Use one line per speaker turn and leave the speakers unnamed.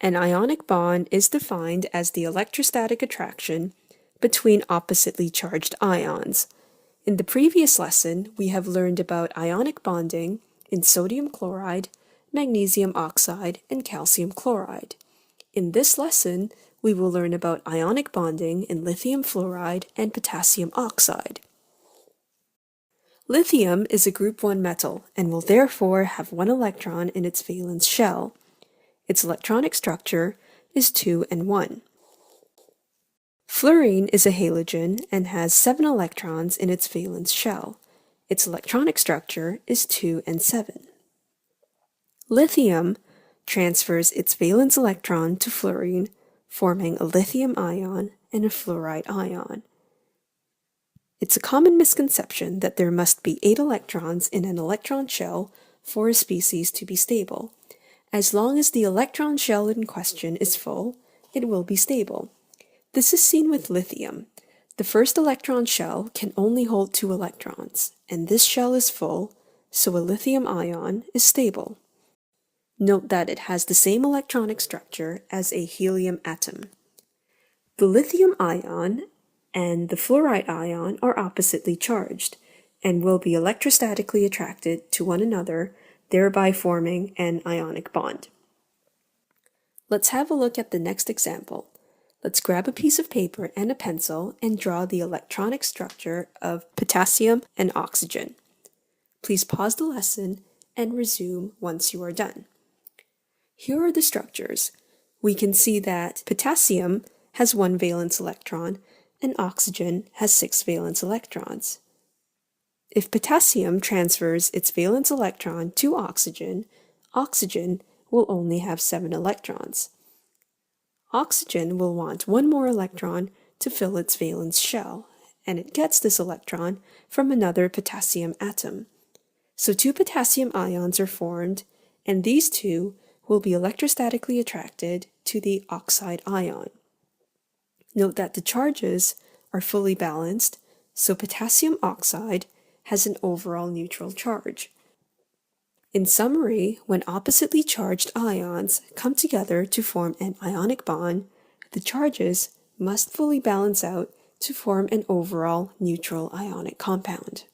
An ionic bond is defined as the electrostatic attraction between oppositely charged ions. In the previous lesson, we have learned about ionic bonding in sodium chloride, magnesium oxide, and calcium chloride. In this lesson, we will learn about ionic bonding in lithium fluoride and potassium oxide. Lithium is a group 1 metal and will therefore have 1 electron in its valence shell. Its electronic structure is 2 and 1. Fluorine is a halogen and has 7 electrons in its valence shell. Its electronic structure is 2 and 7. Lithium transfers its valence electron to fluorine, forming a lithium ion and a fluoride ion. It's a common misconception that there must be 8 electrons in an electron shell for a species to be stable. As long as the electron shell in question is full, it will be stable. This is seen with lithium. The first electron shell can only hold 2 electrons, and this shell is full, so a lithium ion is stable. Note that it has the same electronic structure as a helium atom. The lithium ion and the fluoride ion are oppositely charged and will be electrostatically attracted to one another, thereby forming an ionic bond. Let's have a look at the next example. Let's grab a piece of paper and a pencil and draw the electronic structure of potassium and oxygen. Please pause the lesson and resume once you are done. Here are the structures. We can see that potassium has 1 valence electron and oxygen has 6 valence electrons. If potassium transfers its valence electron to oxygen, oxygen will only have 7 electrons. Oxygen will want 1 more electron to fill its valence shell, and it gets this electron from another potassium atom. So 2 potassium ions are formed, and these 2 will be electrostatically attracted to the oxide ion. Note that the charges are fully balanced, so potassium oxide has an overall neutral charge. In summary, when oppositely charged ions come together to form an ionic bond, the charges must fully balance out to form an overall neutral ionic compound.